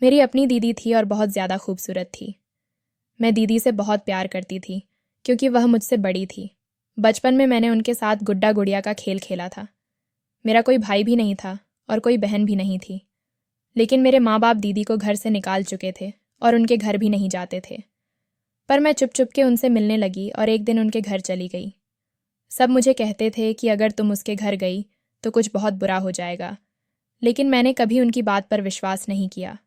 मेरी अपनी दीदी थी और बहुत ज़्यादा खूबसूरत थी। मैं दीदी से बहुत प्यार करती थी क्योंकि वह मुझसे बड़ी थी। बचपन में मैंने उनके साथ गुड्डा गुड़िया का खेल खेला था। मेरा कोई भाई भी नहीं था और कोई बहन भी नहीं थी। लेकिन मेरे माँ बाप दीदी को घर से निकाल चुके थे और उनके घर भी नहीं जाते थे। पर मैं चुप चुप के उनसे मिलने लगी और एक दिन उनके घर चली गई। सब मुझे कहते थे कि अगर तुम उसके घर गई तो कुछ बहुत बुरा हो जाएगा, लेकिन मैंने कभी उनकी बात पर विश्वास नहीं किया।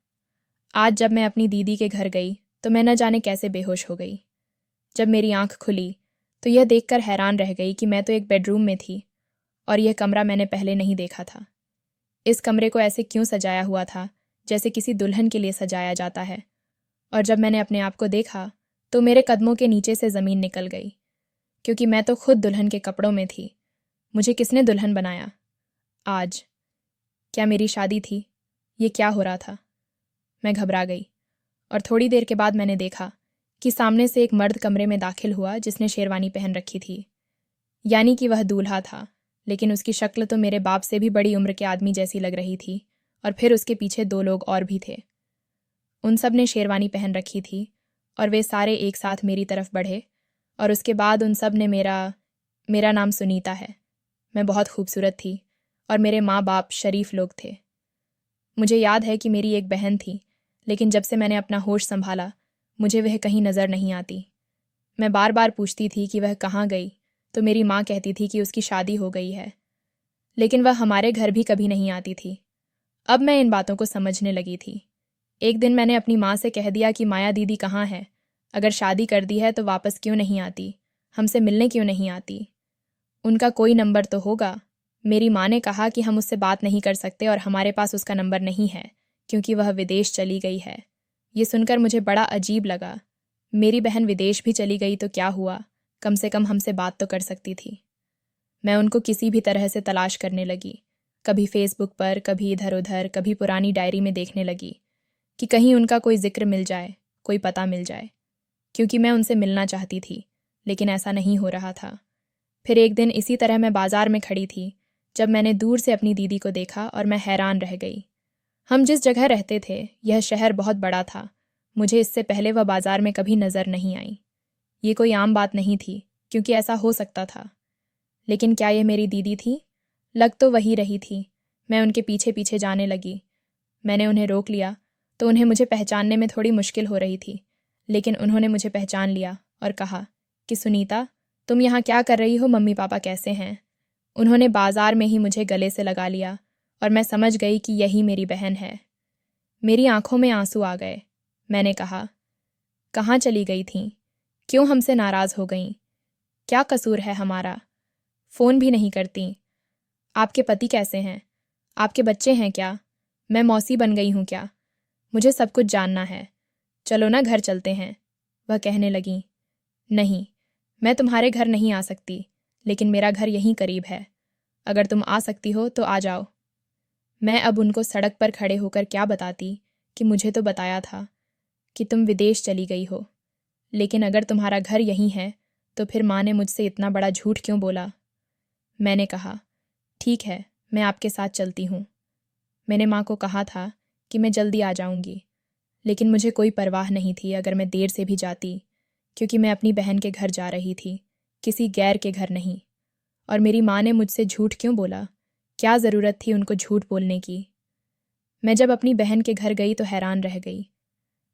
आज जब मैं अपनी दीदी के घर गई तो मैं न जाने कैसे बेहोश हो गई। जब मेरी आंख खुली तो यह देखकर हैरान रह गई कि मैं तो एक बेडरूम में थी और यह कमरा मैंने पहले नहीं देखा था। इस कमरे को ऐसे क्यों सजाया हुआ था जैसे किसी दुल्हन के लिए सजाया जाता है। और जब मैंने अपने आप को देखा तो मेरे कदमों के नीचे से ज़मीन निकल गई, क्योंकि मैं तो खुद दुल्हन के कपड़ों में थी। मुझे किसने दुल्हन बनाया? आज क्या मेरी शादी थी? ये क्या हो रहा था? मैं घबरा गई और थोड़ी देर के बाद मैंने देखा कि सामने से एक मर्द कमरे में दाखिल हुआ जिसने शेरवानी पहन रखी थी। यानी कि वह दूल्हा था, लेकिन उसकी शक्ल तो मेरे बाप से भी बड़ी उम्र के आदमी जैसी लग रही थी। और फिर उसके पीछे 2 लोग और भी थे। उन सब ने शेरवानी पहन रखी थी और वे सारे एक साथ मेरी तरफ बढ़े। और उसके बाद उन सब ने मेरा नाम सुनीता है। मैं बहुत खूबसूरत थी और मेरे माँ बाप शरीफ लोग थे। मुझे याद है कि मेरी एक बहन थी, लेकिन जब से मैंने अपना होश संभाला मुझे वह कहीं नज़र नहीं आती। मैं बार बार पूछती थी कि वह कहाँ गई, तो मेरी माँ कहती थी कि उसकी शादी हो गई है, लेकिन वह हमारे घर भी कभी नहीं आती थी। अब मैं इन बातों को समझने लगी थी। एक दिन मैंने अपनी माँ से कह दिया कि माया दीदी कहाँ है? अगर शादी कर दी है तो वापस क्यों नहीं आती? हमसे मिलने क्यों नहीं आती? उनका कोई नंबर तो होगा। मेरी माँ ने कहा कि हम उससे बात नहीं कर सकते और हमारे पास उसका नंबर नहीं है, क्योंकि वह विदेश चली गई है। ये सुनकर मुझे बड़ा अजीब लगा। मेरी बहन विदेश भी चली गई तो क्या हुआ? कम से कम हमसे बात तो कर सकती थी। मैं उनको किसी भी तरह से तलाश करने लगी। कभी फेसबुक पर, कभी इधर उधर, कभी पुरानी डायरी में देखने लगी कि कहीं उनका कोई जिक्र मिल जाए, कोई पता मिल जाए, क्योंकि मैं उनसे मिलना चाहती थी, लेकिन ऐसा नहीं हो रहा था। फिर एक दिन इसी तरह मैं बाजार में खड़ी थी जब मैंने दूर से अपनी दीदी को देखा और मैं हैरान रह गई। हम जिस जगह रहते थे यह शहर बहुत बड़ा था। मुझे इससे पहले वह बाजार में कभी नज़र नहीं आई। ये कोई आम बात नहीं थी, क्योंकि ऐसा हो सकता था। लेकिन क्या यह मेरी दीदी थी? लग तो वही रही थी। मैं उनके पीछे पीछे जाने लगी। मैंने उन्हें रोक लिया तो उन्हें मुझे पहचानने में थोड़ी मुश्किल हो रही थी, लेकिन उन्होंने मुझे पहचान लिया और कहा कि सुनीता, तुम यहाँ क्या कर रही हो? मम्मी पापा कैसे हैं? उन्होंने बाजार में ही मुझे गले से लगा लिया और मैं समझ गई कि यही मेरी बहन है। मेरी आंखों में आंसू आ गए। मैंने कहा, कहाँ चली गई थीं? क्यों हमसे नाराज़ हो गईं? क्या कसूर है हमारा? फ़ोन भी नहीं करती। आपके पति कैसे हैं? आपके बच्चे हैं क्या? मैं मौसी बन गई हूँ क्या? मुझे सब कुछ जानना है। चलो ना, घर चलते हैं। वह कहने लगीं, नहीं, मैं तुम्हारे घर नहीं आ सकती, लेकिन मेरा घर यहीं करीब है। अगर तुम आ सकती हो तो आ जाओ। मैं अब उनको सड़क पर खड़े होकर क्या बताती कि मुझे तो बताया था कि तुम विदेश चली गई हो, लेकिन अगर तुम्हारा घर यहीं है तो फिर माँ ने मुझसे इतना बड़ा झूठ क्यों बोला? मैंने कहा, ठीक है, मैं आपके साथ चलती हूँ। मैंने माँ को कहा था कि मैं जल्दी आ जाऊँगी, लेकिन मुझे कोई परवाह नहीं थी अगर मैं देर से भी जाती, क्योंकि मैं अपनी बहन के घर जा रही थी, किसी गैर के घर नहीं। और मेरी माँ ने मुझसे झूठ क्यों बोला? क्या ज़रूरत थी उनको झूठ बोलने की? मैं जब अपनी बहन के घर गई तो हैरान रह गई।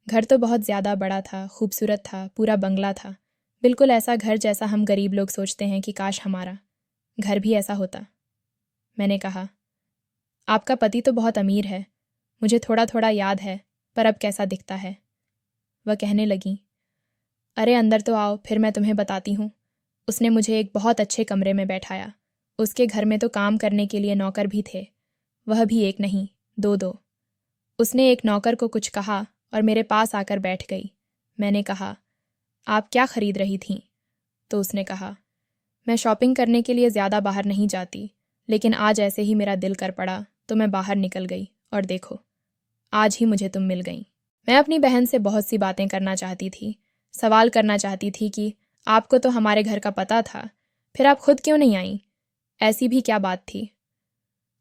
घर तो बहुत ज़्यादा बड़ा था, खूबसूरत था, पूरा बंगला था। बिल्कुल ऐसा घर जैसा हम गरीब लोग सोचते हैं कि काश हमारा घर भी ऐसा होता। मैंने कहा, आपका पति तो बहुत अमीर है। मुझे थोड़ा थोड़ा याद है, पर अब कैसा दिखता है? वह कहने लगी, अरे अंदर तो आओ, फिर मैं तुम्हें बताती हूँ। उसने मुझे एक बहुत अच्छे कमरे में बैठाया। उसके घर में तो काम करने के लिए नौकर भी थे, वह भी एक नहीं, 2-2। उसने एक नौकर को कुछ कहा और मेरे पास आकर बैठ गई। मैंने कहा, आप क्या खरीद रही थीं? तो उसने कहा, मैं शॉपिंग करने के लिए ज़्यादा बाहर नहीं जाती, लेकिन आज ऐसे ही मेरा दिल कर पड़ा तो मैं बाहर निकल गई और देखो, आज ही मुझे तुम मिल गई। मैं अपनी बहन से बहुत सी बातें करना चाहती थी। सवाल करना चाहती थी कि आपको तो हमारे घर का पता था, फिर आप खुद क्यों नहीं आई? ऐसी भी क्या बात थी?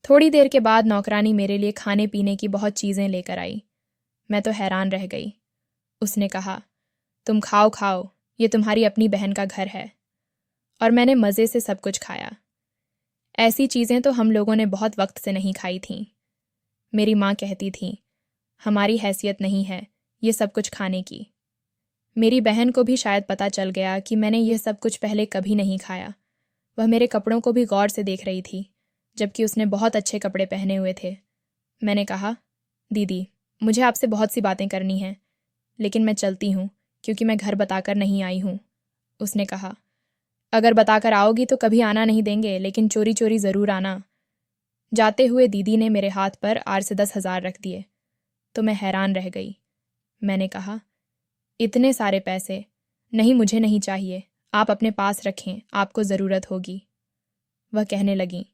थोड़ी देर के बाद नौकरानी मेरे लिए खाने पीने की बहुत चीज़ें लेकर आई। मैं तो हैरान रह गई। उसने कहा, तुम खाओ खाओ, ये तुम्हारी अपनी बहन का घर है। और मैंने मज़े से सब कुछ खाया। ऐसी चीज़ें तो हम लोगों ने बहुत वक्त से नहीं खाई थीं। मेरी माँ कहती थी, हमारी हैसियत नहीं है ये सब कुछ खाने की। मेरी बहन को भी शायद पता चल गया कि मैंने यह सब कुछ पहले कभी नहीं खाया। वह मेरे कपड़ों को भी गौर से देख रही थी, जबकि उसने बहुत अच्छे कपड़े पहने हुए थे। मैंने कहा, दीदी, मुझे आपसे बहुत सी बातें करनी हैं, लेकिन मैं चलती हूँ क्योंकि मैं घर बताकर नहीं आई हूँ। उसने कहा, अगर बताकर आओगी तो कभी आना नहीं देंगे, लेकिन चोरी चोरी ज़रूर आना। जाते हुए दीदी ने मेरे हाथ पर 8 से 10,000 रख दिए तो मैं हैरान रह गई। मैंने कहा, इतने सारे पैसे? नहीं, मुझे नहीं चाहिए, आप अपने पास रखें, आपको ज़रूरत होगी। वह कहने लगी,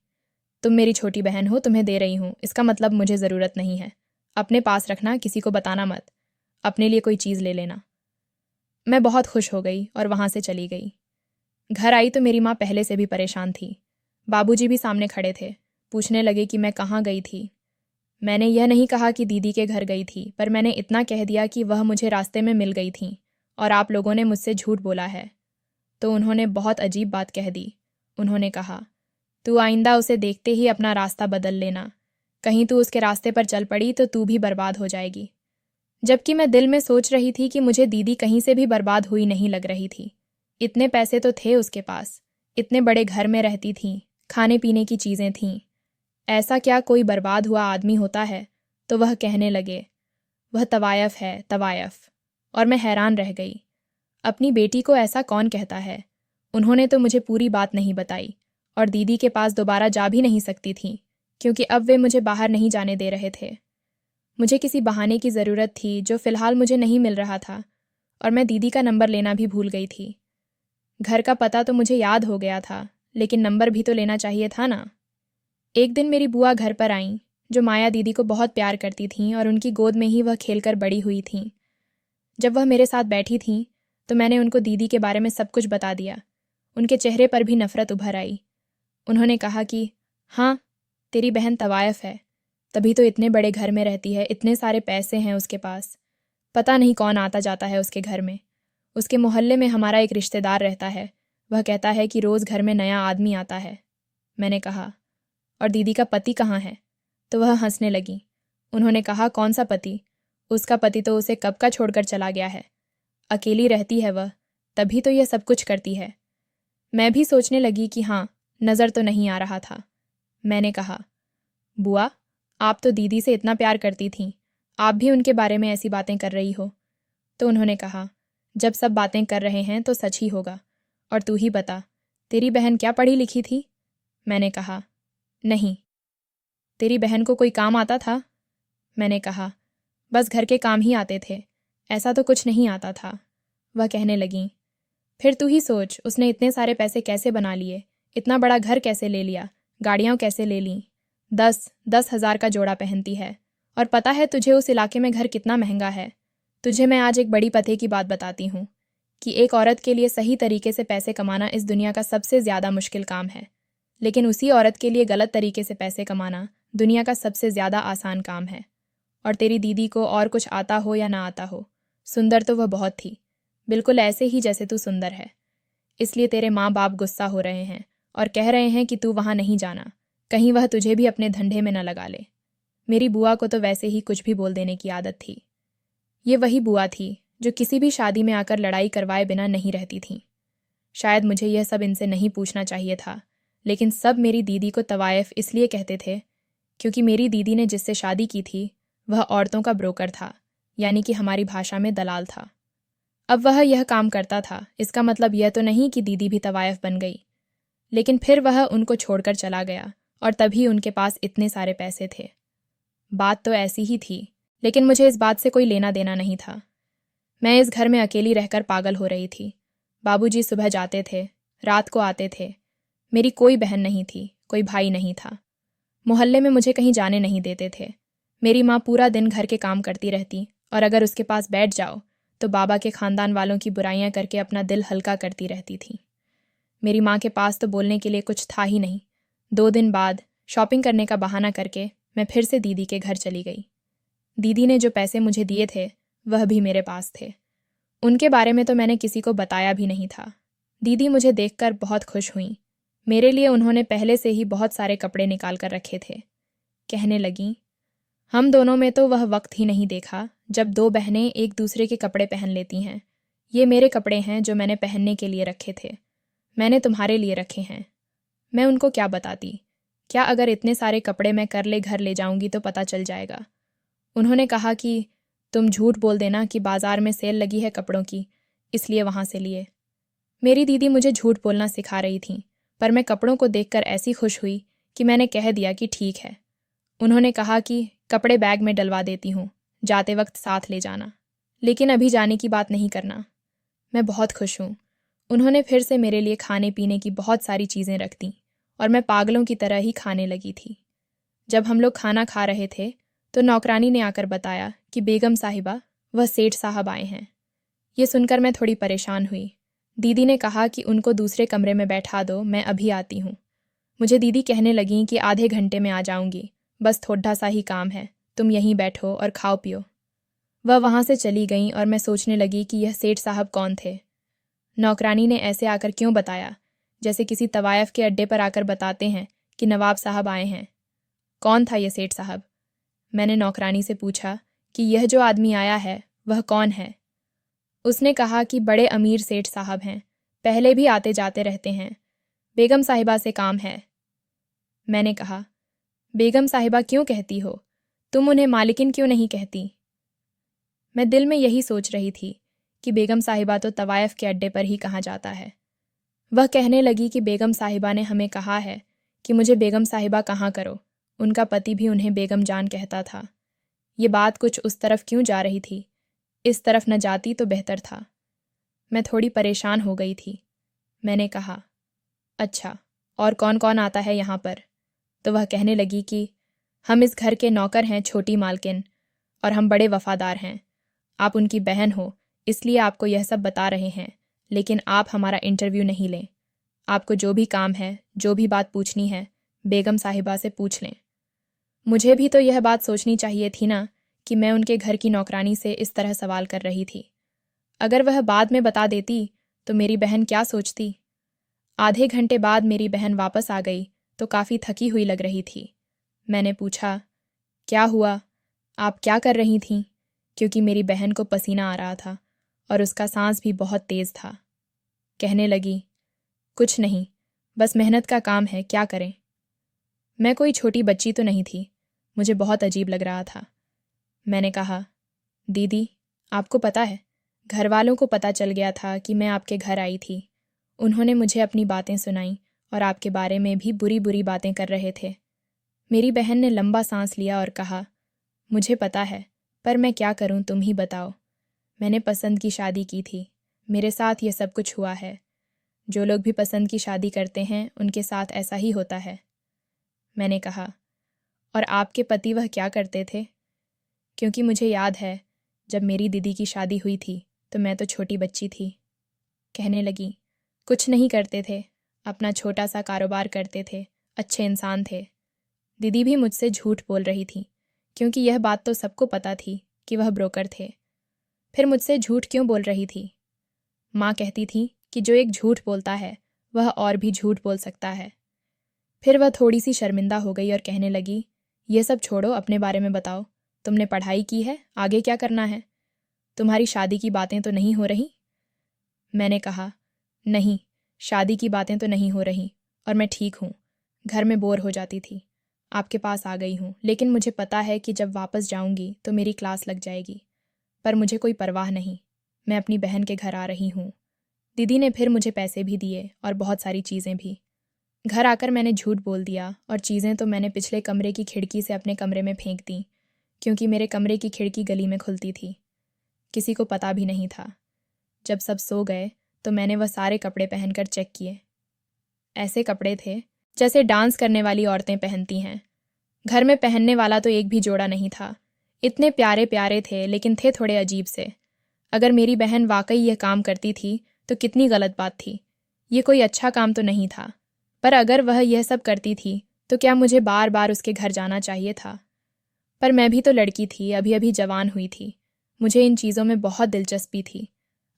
तुम मेरी छोटी बहन हो, तुम्हें दे रही हूँ, इसका मतलब मुझे ज़रूरत नहीं है। अपने पास रखना, किसी को बताना मत। अपने लिए कोई चीज़ ले लेना। मैं बहुत खुश हो गई और वहाँ से चली गई। घर आई तो मेरी माँ पहले से भी परेशान थी। बाबूजी भी सामने खड़े थे, पूछने लगे कि मैं कहाँ गई थी। मैंने यह नहीं कहा कि दीदी के घर गई थी, पर मैंने इतना कह दिया कि वह मुझे रास्ते में मिल गई थी और आप लोगों ने मुझसे झूठ बोला है। तो उन्होंने बहुत अजीब बात कह दी। उन्होंने कहा, तू आइंदा उसे देखते ही अपना रास्ता बदल लेना, कहीं तू उसके रास्ते पर चल पड़ी तो तू भी बर्बाद हो जाएगी। जबकि मैं दिल में सोच रही थी कि मुझे दीदी कहीं से भी बर्बाद हुई नहीं लग रही थी। इतने पैसे तो थे उसके पास, इतने बड़े घर में रहती थी, खाने पीने की चीज़ें थीं। ऐसा क्या कोई बर्बाद हुआ आदमी होता है? तो वह कहने लगे, वह तवायफ है, तवायफ। और मैं हैरान रह गई। अपनी बेटी को ऐसा कौन कहता है? उन्होंने तो मुझे पूरी बात नहीं बताई और दीदी के पास दोबारा जा भी नहीं सकती थी, क्योंकि अब वे मुझे बाहर नहीं जाने दे रहे थे। मुझे किसी बहाने की ज़रूरत थी जो फ़िलहाल मुझे नहीं मिल रहा था, और मैं दीदी का नंबर लेना भी भूल गई थी। घर का पता तो मुझे याद हो गया था, लेकिन नंबर भी तो लेना चाहिए था ना। एक दिन मेरी बुआ घर पर आईं, जो माया दीदी को बहुत प्यार करती थीं और उनकी गोद में ही वह खेलकर बड़ी हुई थीं। जब वह मेरे साथ बैठी थीं तो मैंने उनको दीदी के बारे में सब कुछ बता दिया। उनके चेहरे पर भी नफ़रत उभर आई। उन्होंने कहा कि हाँ, तेरी बहन तवायफ है, तभी तो इतने बड़े घर में रहती है, इतने सारे पैसे हैं उसके पास। पता नहीं कौन आता जाता है उसके घर में। उसके मोहल्ले में हमारा एक रिश्तेदार रहता है, वह कहता है कि रोज़ घर में नया आदमी आता है। मैंने कहा, और दीदी का पति कहाँ है? तो वह हंसने लगी। उन्होंने कहा, कौन सा पति? उसका पति तो उसे कब का छोड़कर चला गया है। अकेली रहती है वह, तभी तो यह सब कुछ करती है। मैं भी सोचने लगी कि हाँ, नज़र तो नहीं आ रहा था। मैंने कहा, बुआ, आप तो दीदी से इतना प्यार करती थीं, आप भी उनके बारे में ऐसी बातें कर रही हो। तो उन्होंने कहा, जब सब बातें कर रहे हैं तो सच ही होगा। और तू ही बता, तेरी बहन क्या पढ़ी लिखी थी? मैंने कहा, नहीं। तेरी बहन को कोई काम आता था? मैंने कहा, बस घर के काम ही आते थे, ऐसा तो कुछ नहीं आता था। वह कहने लगीं, फिर तू ही सोच, उसने इतने सारे पैसे कैसे बना लिए, इतना बड़ा घर कैसे ले लिया, गाड़ियाँ कैसे ले लीं, 10,000 का जोड़ा पहनती है। और पता है तुझे उस इलाके में घर कितना महंगा है? तुझे मैं आज एक बड़ी पते की बात बताती हूँ कि एक औरत के लिए सही तरीके से पैसे कमाना इस दुनिया का सबसे ज़्यादा मुश्किल काम है, लेकिन उसी औरत के लिए गलत तरीके से पैसे कमाना दुनिया का सबसे ज़्यादा आसान काम है। और तेरी दीदी को और कुछ आता हो या ना आता हो, सुंदर तो वह बहुत थी, बिल्कुल ऐसे ही जैसे तू सुंदर है। इसलिए तेरे माँ बाप गुस्सा हो रहे हैं और कह रहे हैं कि तू वहाँ नहीं जाना, कहीं वह तुझे भी अपने धंधे में न लगा ले। मेरी बुआ को तो वैसे ही कुछ भी बोल देने की आदत थी। ये वही बुआ थी जो किसी भी शादी में आकर लड़ाई करवाए बिना नहीं रहती थी। शायद मुझे यह सब इनसे नहीं पूछना चाहिए था, लेकिन सब मेरी दीदी को तवायफ इसलिए कहते थे क्योंकि मेरी दीदी ने जिससे शादी की थी वह औरतों का ब्रोकर था, यानी कि हमारी भाषा में दलाल था। अब वह यह काम करता था, इसका मतलब यह तो नहीं कि दीदी भी तवायफ बन गई, लेकिन फिर वह उनको छोड़कर चला गया और तभी उनके पास इतने सारे पैसे थे। बात तो ऐसी ही थी, लेकिन मुझे इस बात से कोई लेना देना नहीं था। मैं इस घर में अकेली रहकर पागल हो रही थी। बाबूजी सुबह जाते थे, रात को आते थे। मेरी कोई बहन नहीं थी, कोई भाई नहीं था। मोहल्ले में मुझे कहीं जाने नहीं देते थे। मेरी माँ पूरा दिन घर के काम करती रहती और अगर उसके पास बैठ जाओ तो बाबा के खानदान वालों की बुराइयां करके अपना दिल हल्का करती रहती थी। मेरी माँ के पास तो बोलने के लिए कुछ था ही नहीं। 2 दिन बाद शॉपिंग करने का बहाना करके मैं फिर से दीदी के घर चली गई। दीदी ने जो पैसे मुझे दिए थे वह भी मेरे पास थे। उनके बारे में तो मैंने किसी को बताया भी नहीं था। दीदी मुझे देखकर बहुत खुश हुईं। मेरे लिए उन्होंने पहले से ही बहुत सारे कपड़े निकाल कर रखे थे। कहने लगीं, हम दोनों में तो वह वक्त ही नहीं देखा जब दो बहनें एक दूसरे के कपड़े पहन लेती हैं। ये मेरे कपड़े हैं जो मैंने पहनने के लिए रखे थे। मैंने तुम्हारे लिए रखे हैं। मैं उनको क्या बताती? क्या अगर इतने सारे कपड़े मैं कर ले घर ले जाऊंगी तो पता चल जाएगा। उन्होंने कहा कि तुम झूठ बोल देना कि बाजार में सेल लगी है कपड़ों की, इसलिए वहां से लिए। मेरी दीदी मुझे झूठ बोलना सिखा रही थी, पर मैं कपड़ों को देखकर ऐसी खुश हुई कि मैंने कह दिया कि ठीक है। उन्होंने कहा कि कपड़े बैग में डलवा देती हूँ, जाते वक्त साथ ले जाना, लेकिन अभी जाने की बात नहीं करना। मैं बहुत खुश हूँ। उन्होंने फिर से मेरे लिए खाने पीने की बहुत सारी चीज़ें रख दी और मैं पागलों की तरह ही खाने लगी थी। जब हम लोग खाना खा रहे थे तो नौकरानी ने आकर बताया कि बेगम साहिबा वह सेठ साहब आए हैं। ये सुनकर मैं थोड़ी परेशान हुई। दीदी ने कहा कि उनको दूसरे कमरे में बैठा दो, मैं अभी आती हूँ। मुझे दीदी कहने लगीं कि आधे घंटे में आ जाऊंगी, बस थोड़ा सा ही काम है, तुम यहीं बैठो और खाओ पियो। वह वहाँ से चली गईं और मैं सोचने लगी कि यह सेठ साहब कौन थे। नौकरानी ने ऐसे आकर क्यों बताया, जैसे किसी तवायफ के अड्डे पर आकर बताते हैं कि नवाब साहब आए हैं। कौन था ये सेठ साहब? मैंने नौकरानी से पूछा कि यह जो आदमी आया है वह कौन है। उसने कहा कि बड़े अमीर सेठ साहब हैं, पहले भी आते जाते रहते हैं, बेगम साहिबा से काम है। मैंने कहा, बेगम साहिबा क्यों कहती हो, तुम उन्हें मालिकिन क्यों नहीं कहती? मैं दिल में यही सोच रही थी कि बेगम साहिबा तो तवायफ के अड्डे पर ही कहा जाता है। वह कहने लगी कि बेगम साहिबा ने हमें कहा है कि मुझे बेगम साहिबा कहाँ करो। उनका पति भी उन्हें बेगम जान कहता था। ये बात कुछ उस तरफ क्यों जा रही थी? इस तरफ न जाती तो बेहतर था। मैं थोड़ी परेशान हो गई थी। मैंने कहा, अच्छा, और कौन कौन आता है यहाँ पर? तो वह कहने लगी कि हम इस घर के नौकर हैं, छोटी मालकिन, और हम बड़े वफादार हैं। आप उनकी बहन हो, इसलिए आपको यह सब बता रहे हैं, लेकिन आप हमारा इंटरव्यू नहीं लें। आपको जो भी काम है, जो भी बात पूछनी है, बेगम साहिबा से पूछ लें। मुझे भी तो यह बात सोचनी चाहिए थी ना कि मैं उनके घर की नौकरानी से इस तरह सवाल कर रही थी। अगर वह बाद में बता देती तो मेरी बहन क्या सोचती? आधे घंटे बाद मेरी बहन वापस आ गई तो काफ़ी थकी हुई लग रही थी। मैंने पूछा, क्या हुआ, आप क्या कर रही थीं? क्योंकि मेरी बहन को पसीना आ रहा था और उसका सांस भी बहुत तेज़ था। कहने लगी, कुछ नहीं, बस मेहनत का काम है, क्या करें। मैं कोई छोटी बच्ची तो नहीं थी, मुझे बहुत अजीब लग रहा था। मैंने कहा, दीदी, आपको पता है, घर वालों को पता चल गया था कि मैं आपके घर आई थी। उन्होंने मुझे अपनी बातें सुनाई और आपके बारे में भी बुरी बुरी बातें कर रहे थे। मेरी बहन ने लंबा सांस लिया और कहा, मुझे पता है, पर मैं क्या करूं, तुम ही बताओ। मैंने पसंद की शादी की थी, मेरे साथ ये सब कुछ हुआ है। जो लोग भी पसंद की शादी करते हैं उनके साथ ऐसा ही होता है। मैंने कहा, और आपके पति वह क्या करते थे? क्योंकि मुझे याद है जब मेरी दीदी की शादी हुई थी तो मैं तो छोटी बच्ची थी। कहने लगी, कुछ नहीं करते थे, अपना छोटा सा कारोबार करते थे, अच्छे इंसान थे। दीदी भी मुझसे झूठ बोल रही थी, क्योंकि यह बात तो सबको पता थी कि वह ब्रोकर थे। फिर मुझसे झूठ क्यों बोल रही थी? माँ कहती थी कि जो एक झूठ बोलता है वह और भी झूठ बोल सकता है। फिर वह थोड़ी सी शर्मिंदा हो गई और कहने लगी, ये सब छोड़ो, अपने बारे में बताओ। तुमने पढ़ाई की है, आगे क्या करना है? तुम्हारी शादी की बातें तो नहीं हो रही? मैंने कहा, नहीं, शादी की बातें तो नहीं हो रही और मैं ठीक हूँ। घर में बोर हो जाती थी, आपके पास आ गई हूँ, लेकिन मुझे पता है कि जब वापस जाऊँगी तो मेरी क्लास लग जाएगी। पर मुझे कोई परवाह नहीं, मैं अपनी बहन के घर आ रही हूँ। दीदी ने फिर मुझे पैसे भी दिए और बहुत सारी चीज़ें भी। घर आकर मैंने झूठ बोल दिया और चीज़ें तो मैंने पिछले कमरे की खिड़की से अपने कमरे में फेंक दी, क्योंकि मेरे कमरे की खिड़की गली में खुलती थी। किसी को पता भी नहीं था। जब सब सो गए तो मैंने वह सारे कपड़े पहनकर चेक किए। ऐसे कपड़े थे जैसे डांस करने वाली औरतें पहनती हैं। घर में पहनने वाला तो एक भी जोड़ा नहीं था। इतने प्यारे प्यारे थे, लेकिन थे थोड़े अजीब से। अगर मेरी बहन वाकई यह काम करती थी तो कितनी गलत बात थी। ये कोई अच्छा काम तो नहीं था, पर अगर वह यह सब करती थी तो क्या मुझे बार बार उसके घर जाना चाहिए था? पर मैं भी तो लड़की थी, अभी अभी जवान हुई थी। मुझे इन चीज़ों में बहुत दिलचस्पी थी।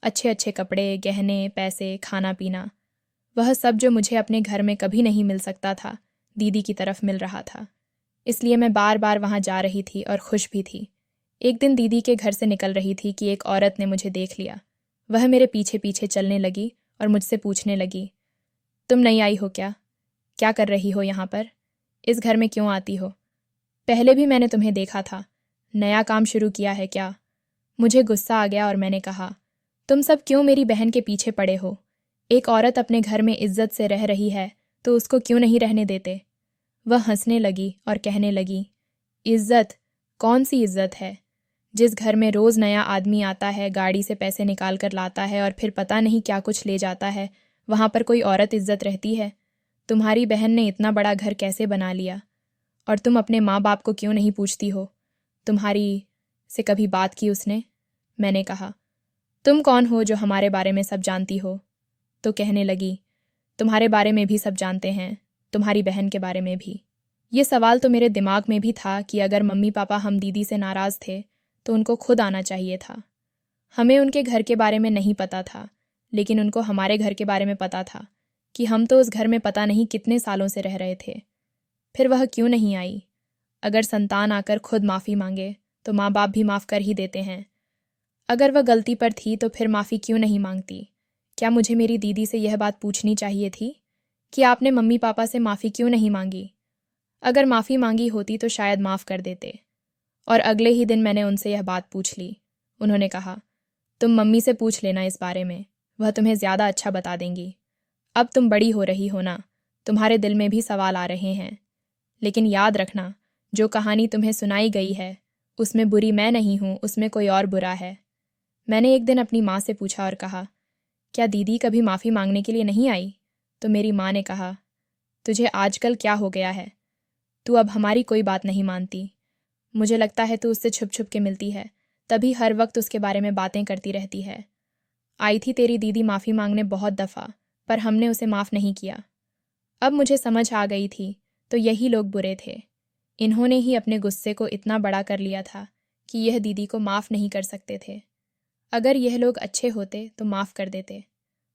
अच्छे अच्छे कपड़े, गहने, पैसे, खाना पीना, वह सब जो मुझे अपने घर में कभी नहीं मिल सकता था, दीदी की तरफ मिल रहा था। इसलिए मैं बार बार वहाँ जा रही थी और खुश भी थी। एक दिन दीदी के घर से निकल रही थी कि एक औरत ने मुझे देख लिया। वह मेरे पीछे पीछे चलने लगी और मुझसे पूछने लगी, तुम नई आई हो क्या? क्या कर रही हो यहाँ पर? इस घर में क्यों आती हो? पहले भी मैंने तुम्हें देखा था। नया काम शुरू किया है क्या? मुझे गुस्सा आ गया और मैंने कहा, तुम सब क्यों मेरी बहन के पीछे पड़े हो? एक औरत अपने घर में इज्जत से रह रही है तो उसको क्यों नहीं रहने देते? वह हंसने लगी और कहने लगी, इज्जत? कौन सी इज्जत है? जिस घर में रोज़ नया आदमी आता है, गाड़ी से पैसे निकाल कर लाता है और फिर पता नहीं क्या कुछ ले जाता है, वहाँ पर कोई औरत इज्जत रहती है? तुम्हारी बहन ने इतना बड़ा घर कैसे बना लिया? और तुम अपने माँ बाप को क्यों नहीं पूछती हो? तुम्हारी से कभी बात की उसने? मैंने कहा, तुम कौन हो जो हमारे बारे में सब जानती हो? तो कहने लगी, तुम्हारे बारे में भी सब जानते हैं, तुम्हारी बहन के बारे में भी। ये सवाल तो मेरे दिमाग में भी था कि अगर मम्मी पापा हम दीदी से नाराज़ थे तो उनको खुद आना चाहिए था। हमें उनके घर के बारे में नहीं पता था, लेकिन उनको हमारे घर के बारे में पता था कि हम तो उस घर में पता नहीं कितने सालों से रह रहे थे। फिर वह क्यों नहीं आई? अगर संतान आकर खुद माफ़ी मांगे तो माँ बाप भी माफ़ कर ही देते हैं। अगर वह गलती पर थी तो फिर माफ़ी क्यों नहीं मांगती? क्या मुझे मेरी दीदी से यह बात पूछनी चाहिए थी कि आपने मम्मी पापा से माफ़ी क्यों नहीं मांगी? अगर माफ़ी मांगी होती तो शायद माफ़ कर देते। और अगले ही दिन मैंने उनसे यह बात पूछ ली। उन्होंने कहा, तुम मम्मी से पूछ लेना इस बारे में, वह तुम्हें ज़्यादा अच्छा बता देंगी। अब तुम बड़ी हो रही हो ना, तुम्हारे दिल में भी सवाल आ रहे हैं। लेकिन याद रखना, जो कहानी तुम्हें सुनाई गई है उसमें बुरी मैं नहीं हूँ, उसमें कोई और बुरा है। मैंने एक दिन अपनी माँ से पूछा और कहा, क्या दीदी कभी माफ़ी मांगने के लिए नहीं आई? तो मेरी माँ ने कहा, तुझे आजकल क्या हो गया है? तू अब हमारी कोई बात नहीं मानती। मुझे लगता है तू उससे छुप छुप के मिलती है, तभी हर वक्त उसके बारे में बातें करती रहती है। आई थी तेरी दीदी माफ़ी मांगने बहुत दफ़ा, पर हमने उसे माफ़ नहीं किया। अब मुझे समझ आ गई थी, तो यही लोग बुरे थे। इन्होंने ही अपने गुस्से को इतना बड़ा कर लिया था कि यह दीदी को माफ़ नहीं कर सकते थे। अगर यह लोग अच्छे होते तो माफ़ कर देते।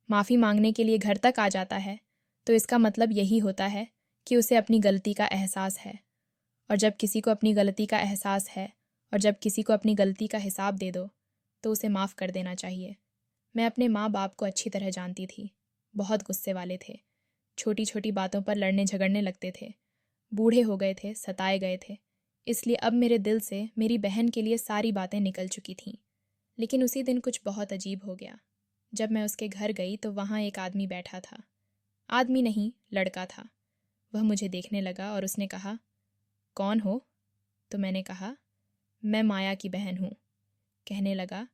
माफ़ी मांगने के लिए घर तक आ जाता है तो इसका मतलब यही होता है कि उसे अपनी गलती का एहसास है। और जब किसी को अपनी गलती का एहसास है और जब किसी को अपनी गलती का हिसाब दे दो तो उसे माफ़ कर देना चाहिए। मैं अपने माँ बाप को अच्छी तरह जानती थी। बहुत गुस्से वाले थे, छोटी छोटी बातों पर लड़ने झगड़ने लगते थे, बूढ़े हो गए थे, सताए गए थे। इसलिए अब मेरे दिल से मेरी बहन के लिए सारी बातें निकल चुकी थीं। लेकिन उसी दिन कुछ बहुत अजीब हो गया। जब मैं उसके घर गई तो वहाँ एक आदमी बैठा था। आदमी नहीं, लड़का था। वह मुझे देखने लगा और उसने कहा, कौन हो? तो मैंने कहा, मैं माया की बहन हूँ। कहने लगा,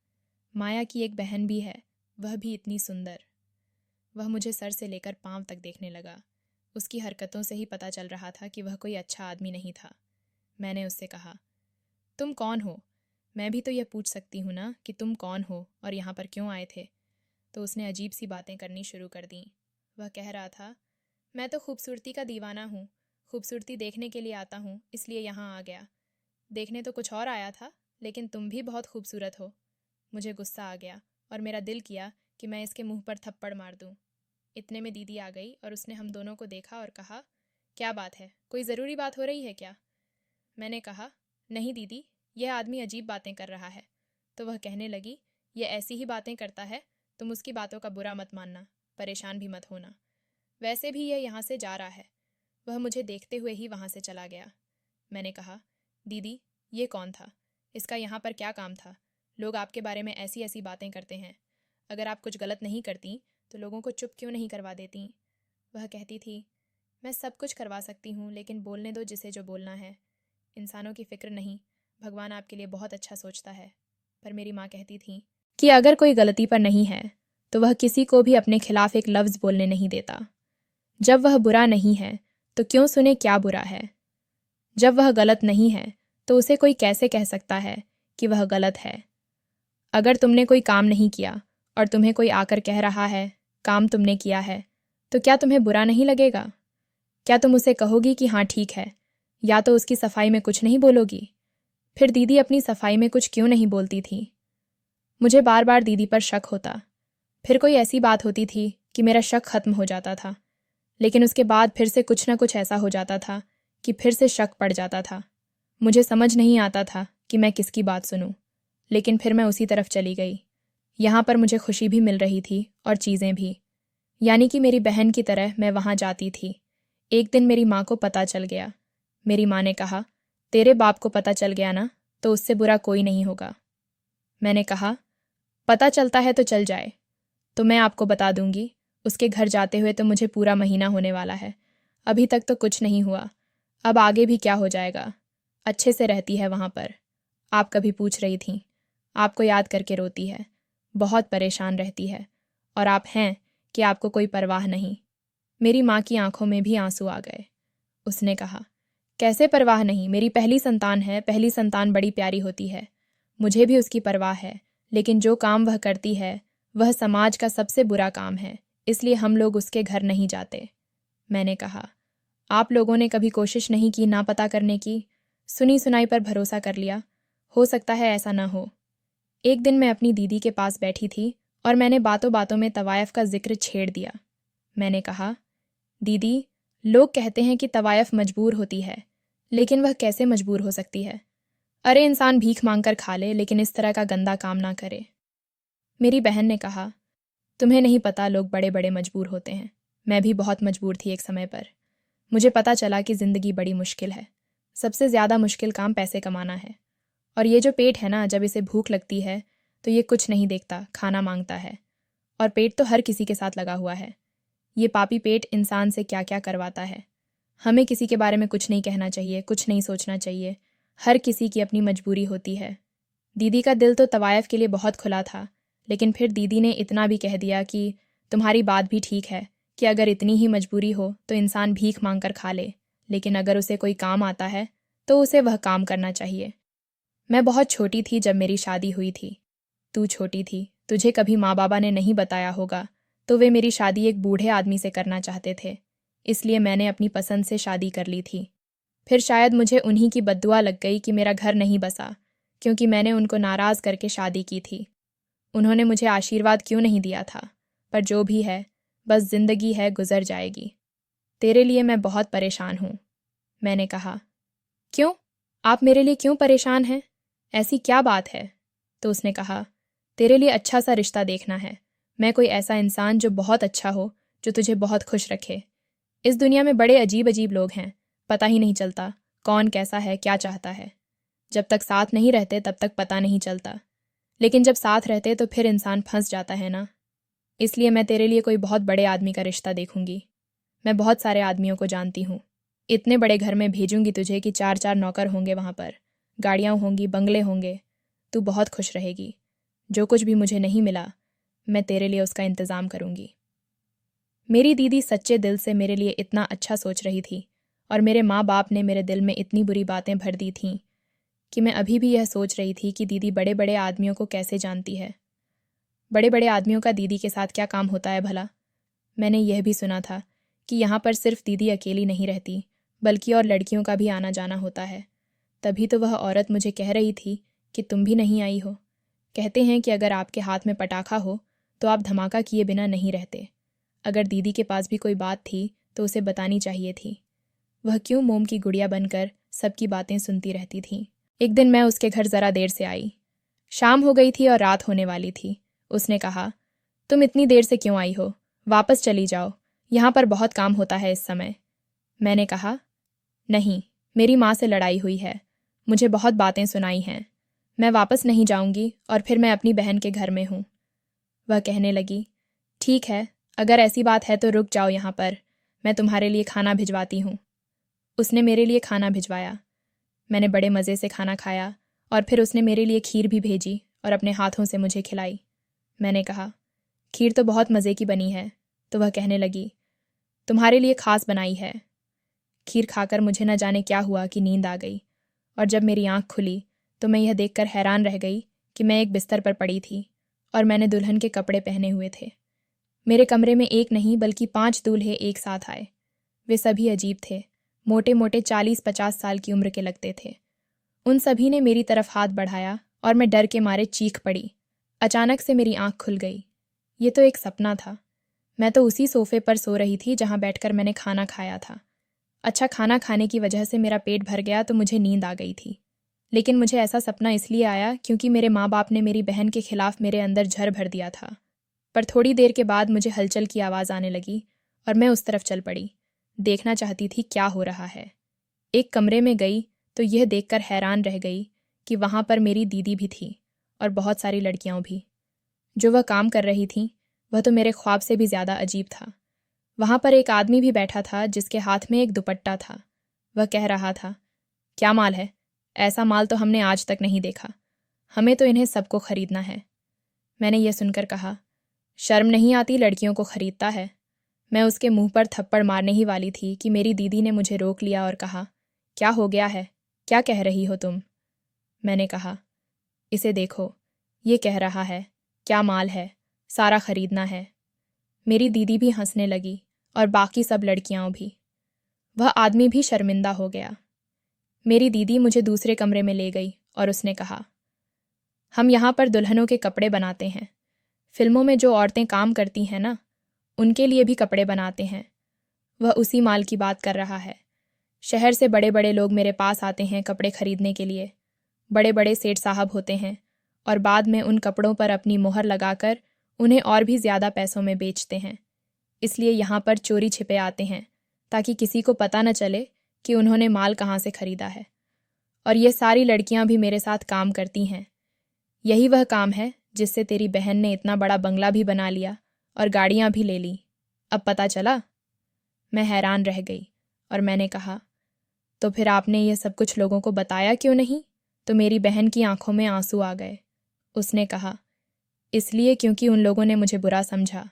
माया की एक बहन भी है, वह भी इतनी सुंदर। वह मुझे सर से लेकर पांव तक देखने लगा। उसकी हरकतों से ही पता चल रहा था कि वह कोई अच्छा आदमी नहीं था। मैंने उससे कहा, तुम कौन हो? मैं भी तो यह पूछ सकती हूँ ना कि तुम कौन हो और यहाँ पर क्यों आए थे? तो उसने अजीब सी बातें करनी शुरू कर दी। वह कह रहा था, मैं तो खूबसूरती का दीवाना हूँ, खूबसूरती देखने के लिए आता हूँ, इसलिए यहाँ आ गया। देखने तो कुछ और आया था, लेकिन तुम भी बहुत खूबसूरत हो। मुझे गुस्सा आ गया और मेरा दिल किया कि मैं इसके मुंह पर थप्पड़ मार दूं। इतने में दीदी आ गई और उसने हम दोनों को देखा और कहा, क्या बात है, कोई ज़रूरी बात हो रही है क्या? मैंने कहा, नहीं दीदी, यह आदमी अजीब बातें कर रहा है। तो वह कहने लगी, यह ऐसी ही बातें करता है, तुम उसकी बातों का बुरा मत मानना, परेशान भी मत होना। वैसे भी यह यहाँ से जा रहा है। वह मुझे देखते हुए ही वहाँ से चला गया। मैंने कहा, दीदी, ये कौन था? इसका यहाँ पर क्या काम था? लोग आपके बारे में ऐसी ऐसी बातें करते हैं। अगर आप कुछ गलत नहीं करती तो लोगों को चुप क्यों नहीं करवा देती? वह कहती थी, मैं सब कुछ करवा सकती हूँ, लेकिन बोलने दो जिसे जो बोलना है। इंसानों की फिक्र नहीं, भगवान आपके लिए बहुत अच्छा सोचता है। पर मेरी माँ कहती थी कि अगर कोई गलती पर नहीं है तो वह किसी को भी अपने खिलाफ एक लफ्ज़ बोलने नहीं देता। जब वह बुरा नहीं है तो क्यों सुने क्या बुरा है? जब वह गलत नहीं है तो उसे कोई कैसे कह सकता है कि वह गलत है? अगर तुमने कोई काम नहीं किया और तुम्हें कोई आकर कह रहा है काम तुमने किया है, तो क्या तुम्हें बुरा नहीं लगेगा? क्या तुम उसे कहोगी कि हाँ ठीक है, या तो उसकी सफाई में कुछ नहीं बोलोगी? फिर दीदी अपनी सफाई में कुछ क्यों नहीं बोलती थी? मुझे बार बार दीदी पर शक होता। फिर कोई ऐसी बात होती थी कि मेरा शक खत्म हो जाता था, लेकिन उसके बाद फिर से कुछ न कुछ ऐसा हो जाता था कि फिर से शक पड़ जाता था। मुझे समझ नहीं आता था कि मैं किसकी बात सुनूं, लेकिन फिर मैं उसी तरफ चली गई। यहाँ पर मुझे खुशी भी मिल रही थी और चीज़ें भी, यानी कि मेरी बहन की तरह मैं वहाँ जाती थी। एक दिन मेरी माँ को पता चल गया। मेरी माँ ने कहा, तेरे बाप को पता चल गया ना, तो उससे बुरा कोई नहीं होगा। मैंने कहा, पता चलता है तो चल जाए, तो मैं आपको बता दूंगी। उसके घर जाते हुए तो मुझे पूरा महीना होने वाला है। अभी तक तो कुछ नहीं हुआ, अब आगे भी क्या हो जाएगा। अच्छे से रहती है वहाँ पर। आप कभी पूछ रही थीं, आपको याद करके रोती है, बहुत परेशान रहती है, और आप हैं कि आपको कोई परवाह नहीं। मेरी माँ की आंखों में भी आंसू आ गए। उसने कहा, कैसे परवाह नहीं? मेरी पहली संतान है, पहली संतान बड़ी प्यारी होती है। मुझे भी उसकी परवाह है, लेकिन जो काम वह करती है वह समाज का सबसे बुरा काम है, इसलिए हम लोग उसके घर नहीं जाते। मैंने कहा, आप लोगों ने कभी कोशिश नहीं की ना पता करने की? सुनी सुनाई पर भरोसा कर लिया। हो सकता है ऐसा ना हो। एक दिन मैं अपनी दीदी के पास बैठी थी और मैंने बातों बातों में तवायफ का जिक्र छेड़ दिया। मैंने कहा, दीदी, लोग कहते हैं कि तवायफ मजबूर होती है, लेकिन वह कैसे मजबूर हो सकती है? अरे इंसान भीख मांगकर खा ले, लेकिन इस तरह का गंदा काम ना करे। मेरी बहन ने कहा, तुम्हें नहीं पता, लोग बड़े बड़े मजबूर होते हैं। मैं भी बहुत मजबूर थी एक समय पर। मुझे पता चला कि ज़िंदगी बड़ी मुश्किल है। सबसे ज़्यादा मुश्किल काम पैसे कमाना है। और ये जो पेट है ना, जब इसे भूख लगती है तो ये कुछ नहीं देखता, खाना मांगता है। और पेट तो हर किसी के साथ लगा हुआ है। ये पापी पेट इंसान से क्या क्या करवाता है। हमें किसी के बारे में कुछ नहीं कहना चाहिए, कुछ नहीं सोचना चाहिए। हर किसी की अपनी मजबूरी होती है। दीदी का दिल तो तवायफ के लिए बहुत खुला था, लेकिन फिर दीदी ने इतना भी कह दिया कि तुम्हारी बात भी ठीक है कि अगर इतनी ही मजबूरी हो तो इंसान भीख मांग कर खा ले, लेकिन अगर उसे कोई काम आता है तो उसे वह काम करना चाहिए। मैं बहुत छोटी थी जब मेरी शादी हुई थी। तू छोटी थी, तुझे कभी माँ बाबा ने नहीं बताया होगा, तो वे मेरी शादी एक बूढ़े आदमी से करना चाहते थे, इसलिए मैंने अपनी पसंद से शादी कर ली थी। फिर शायद मुझे उन्हीं की बद्दुआ लग गई कि मेरा घर नहीं बसा, क्योंकि मैंने उनको नाराज़ करके शादी की थी। उन्होंने मुझे आशीर्वाद क्यों नहीं दिया था, पर जो भी है, बस ज़िंदगी है, गुजर जाएगी। तेरे लिए मैं बहुत परेशान हूँ। मैंने कहा, क्यों? आप मेरे लिए क्यों परेशान हैं? ऐसी क्या बात है? तो उसने कहा, तेरे लिए अच्छा सा रिश्ता देखना है। मैं कोई ऐसा इंसान जो बहुत अच्छा हो, जो तुझे बहुत खुश रखे। इस दुनिया में बड़े अजीब अजीब लोग हैं, पता ही नहीं चलता कौन कैसा है, क्या चाहता है। जब तक साथ नहीं रहते तब तक पता नहीं चलता, लेकिन जब साथ रहते तो फिर इंसान फंस जाता है ना। इसलिए मैं तेरे लिए कोई बहुत बड़े आदमी का रिश्ता देखूंगी। मैं बहुत सारे आदमियों को जानती हूँ। इतने बड़े घर में भेजूंगी तुझे कि 4-4 नौकर होंगे वहाँ पर, गाड़ियाँ होंगी, बंगले होंगे। तू बहुत खुश रहेगी। जो कुछ भी मुझे नहीं मिला, मैं तेरे लिए उसका इंतज़ाम करूँगी। मेरी दीदी सच्चे दिल से मेरे लिए इतना अच्छा सोच रही थी, और मेरे माँ बाप ने मेरे दिल में इतनी बुरी बातें भर दी थीं कि मैं अभी भी यह सोच रही थी कि दीदी बड़े बड़े आदमियों को कैसे जानती है। बड़े बड़े आदमियों का दीदी के साथ क्या काम होता है भला? मैंने यह भी सुना था कि यहाँ पर सिर्फ दीदी अकेली नहीं रहती, बल्कि और लड़कियों का भी आना जाना होता है। तभी तो वह औरत मुझे कह रही थी कि तुम भी नहीं आई हो। कहते हैं कि अगर आपके हाथ में पटाखा हो तो आप धमाका किए बिना नहीं रहते। अगर दीदी के पास भी कोई बात थी तो उसे बतानी चाहिए थी। वह क्यों मोम की गुड़िया बनकर सबकी बातें सुनती रहती थी। एक दिन मैं उसके घर ज़रा देर से आई। शाम हो गई थी और रात होने वाली थी। उसने कहा, तुम इतनी देर से क्यों आई हो? वापस चली जाओ, यहाँ पर बहुत काम होता है इस समय। मैंने कहा, नहीं, मेरी माँ से लड़ाई हुई है, मुझे बहुत बातें सुनाई हैं। मैं वापस नहीं जाऊंगी और फिर मैं अपनी बहन के घर में हूँ। वह कहने लगी, ठीक है, अगर ऐसी बात है तो रुक जाओ यहाँ पर, मैं तुम्हारे लिए खाना भिजवाती हूँ। उसने मेरे लिए खाना भिजवाया। मैंने बड़े मज़े से खाना खाया और फिर उसने मेरे लिए खीर भी भेजी और अपने हाथों से मुझे खिलाई। मैंने कहा, खीर तो बहुत मज़े की बनी है। तो वह कहने लगी, तुम्हारे लिए ख़ास बनाई है। खीर खाकर मुझे न जाने क्या हुआ कि नींद आ गई, और जब मेरी आँख खुली तो मैं यह देखकर हैरान रह गई कि मैं एक बिस्तर पर पड़ी थी और मैंने दुल्हन के कपड़े पहने हुए थे। मेरे कमरे में एक नहीं बल्कि 5 दूल्हे एक साथ आए। वे सभी अजीब थे, मोटे मोटे 40-50 साल की उम्र के लगते थे। उन सभी ने मेरी तरफ हाथ बढ़ाया और मैं डर के मारे चीख पड़ी। अचानक से मेरी आंख खुल गई। ये तो एक सपना था। मैं तो उसी सोफे पर सो रही थी जहां बैठकर मैंने खाना खाया था। अच्छा, खाना खाने की वजह से मेरा पेट भर गया तो मुझे नींद आ गई थी। लेकिन मुझे ऐसा सपना इसलिए आया क्योंकि मेरे माँ बाप ने मेरी बहन के खिलाफ मेरे अंदर झर भर दिया था। पर थोड़ी देर के बाद मुझे हलचल की आवाज़ आने लगी और मैं उस तरफ चल पड़ी। देखना चाहती थी क्या हो रहा है। एक कमरे में गई तो यह देखकर हैरान रह गई कि वहाँ पर मेरी दीदी भी थी और बहुत सारी लड़कियाँ भी। जो वह काम कर रही थीं वह तो मेरे ख्वाब से भी ज़्यादा अजीब था। वहाँ पर एक आदमी भी बैठा था जिसके हाथ में एक दुपट्टा था। वह कह रहा था, क्या माल है? ऐसा माल तो हमने आज तक नहीं देखा। हमें तो इन्हें सबको खरीदना है। मैंने यह सुनकर कहा, शर्म नहीं आती, लड़कियों को खरीदता है। मैं उसके मुंह पर थप्पड़ मारने ही वाली थी कि मेरी दीदी ने मुझे रोक लिया और कहा, क्या हो गया है? क्या कह रही हो तुम? मैंने कहा, इसे देखो, ये कह रहा है क्या माल है, सारा खरीदना है। मेरी दीदी भी हंसने लगी और बाकी सब लड़कियां भी। वह आदमी भी शर्मिंदा हो गया। मेरी दीदी मुझे दूसरे कमरे में ले गई और उसने कहा, हम यहाँ पर दुल्हनों के कपड़े बनाते हैं। फिल्मों में जो औरतें काम करती हैं ना, उनके लिए भी कपड़े बनाते हैं। वह उसी माल की बात कर रहा है। शहर से बड़े बड़े लोग मेरे पास आते हैं कपड़े खरीदने के लिए। बड़े बड़े सेठ साहब होते हैं और बाद में उन कपड़ों पर अपनी मोहर लगाकर उन्हें और भी ज़्यादा पैसों में बेचते हैं। इसलिए यहाँ पर चोरी छिपे आते हैं ताकि किसी को पता न चले कि उन्होंने माल कहाँ से खरीदा है। और ये सारी लड़कियाँ भी मेरे साथ काम करती हैं। यही वह काम है जिससे तेरी बहन ने इतना बड़ा बंगला भी बना लिया और गाड़ियाँ भी ले ली। अब पता चला? मैं हैरान रह गई और मैंने कहा, तो फिर आपने ये सब कुछ लोगों को बताया क्यों नहीं? तो मेरी बहन की आंखों में आंसू आ गए। उसने कहा, इसलिए क्योंकि उन लोगों ने मुझे बुरा समझा।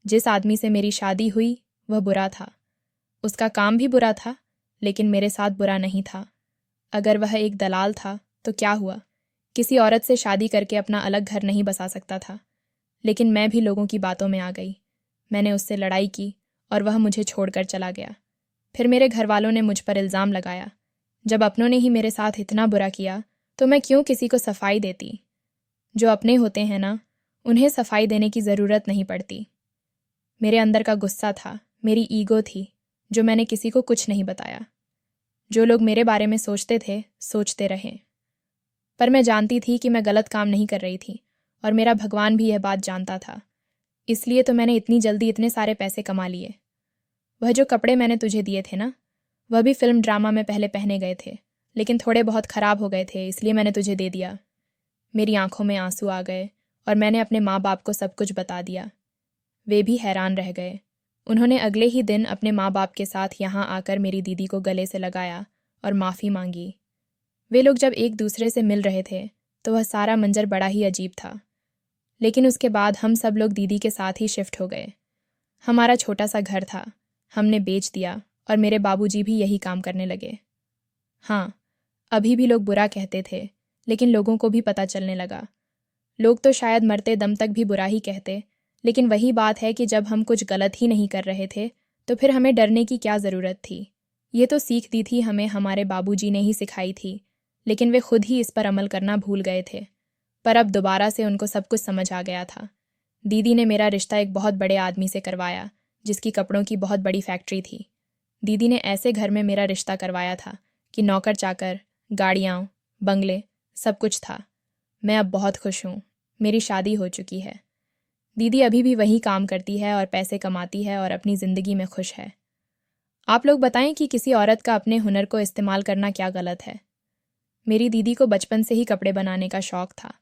जिस आदमी से मेरी शादी हुई वह बुरा था। उसका काम भी बुरा था, लेकिन मेरे साथ बुरा नहीं था। अगर वह एक दलाल था तो क्या हुआ? किसी औरत से शादी करके अपना अलग घर नहीं बसा सकता था। लेकिन मैं भी लोगों की बातों में आ गई। मैंने उससे लड़ाई की और वह मुझे छोड़कर चला गया। फिर मेरे घर वालों ने मुझ पर इल्ज़ाम लगाया। जब अपनों ने ही मेरे साथ इतना बुरा किया तो मैं क्यों किसी को सफाई देती? जो अपने होते हैं ना, उन्हें सफाई देने की ज़रूरत नहीं पड़ती। मेरे अंदर का गुस्सा था, मेरी ईगो थी, जो मैंने किसी को कुछ नहीं बताया। जो लोग मेरे बारे में सोचते थे, सोचते रहे। पर मैं जानती थी कि मैं गलत काम नहीं कर रही थी और मेरा भगवान भी यह बात जानता था। इसलिए तो मैंने इतनी जल्दी इतने सारे पैसे कमा लिए। वह जो कपड़े मैंने तुझे दिए थे ना, वह भी फिल्म ड्रामा में पहले पहने गए थे, लेकिन थोड़े बहुत ख़राब हो गए थे, इसलिए मैंने तुझे दे दिया। मेरी आंखों में आंसू आ गए और मैंने अपने माँ बाप को सब कुछ बता दिया। वे भी हैरान रह गए। उन्होंने अगले ही दिन अपने माँ बाप के साथ यहाँ आकर मेरी दीदी को गले से लगाया और माफ़ी मांगी। वे लोग जब एक दूसरे से मिल रहे थे तो वह सारा मंजर बड़ा ही अजीब था। लेकिन उसके बाद हम सब लोग दीदी के साथ ही शिफ्ट हो गए। हमारा छोटा सा घर था, हमने बेच दिया और मेरे बाबूजी भी यही काम करने लगे। हाँ, अभी भी लोग बुरा कहते थे, लेकिन लोगों को भी पता चलने लगा। लोग तो शायद मरते दम तक भी बुरा ही कहते, लेकिन वही बात है कि जब हम कुछ गलत ही नहीं कर रहे थे तो फिर हमें डरने की क्या ज़रूरत थी। ये तो सीख दी थी हमें हमारे बाबूजी ने ही सिखाई थी, लेकिन वे खुद ही इस पर अमल करना भूल गए थे। पर अब दोबारा से उनको सब कुछ समझ आ गया था। दीदी ने मेरा रिश्ता एक बहुत बड़े आदमी से करवाया जिसकी कपड़ों की बहुत बड़ी फैक्ट्री थी। दीदी ने ऐसे घर में मेरा रिश्ता करवाया था कि नौकर चाकर, गाड़ियाँ, बंगले, सब कुछ था। मैं अब बहुत खुश हूँ। मेरी शादी हो चुकी है। दीदी अभी भी वही काम करती है और पैसे कमाती है और अपनी ज़िंदगी में खुश है। आप लोग बताएं कि किसी औरत का अपने हुनर को इस्तेमाल करना क्या गलत है? मेरी दीदी को बचपन से ही कपड़े बनाने का शौक़ था,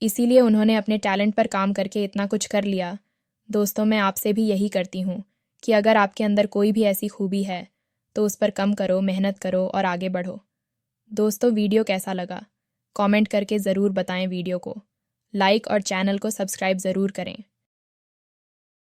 इसीलिए उन्होंने अपने टैलेंट पर काम करके इतना कुछ कर लिया। दोस्तों, मैं आपसे भी यही करती हूँ कि अगर आपके अंदर कोई भी ऐसी खूबी है तो उस पर कम करो, मेहनत करो और आगे बढ़ो। दोस्तों, वीडियो कैसा लगा? कमेंट करके ज़रूर बताएं वीडियो को। लाइक और चैनल को सब्सक्राइब ज़रूर करें।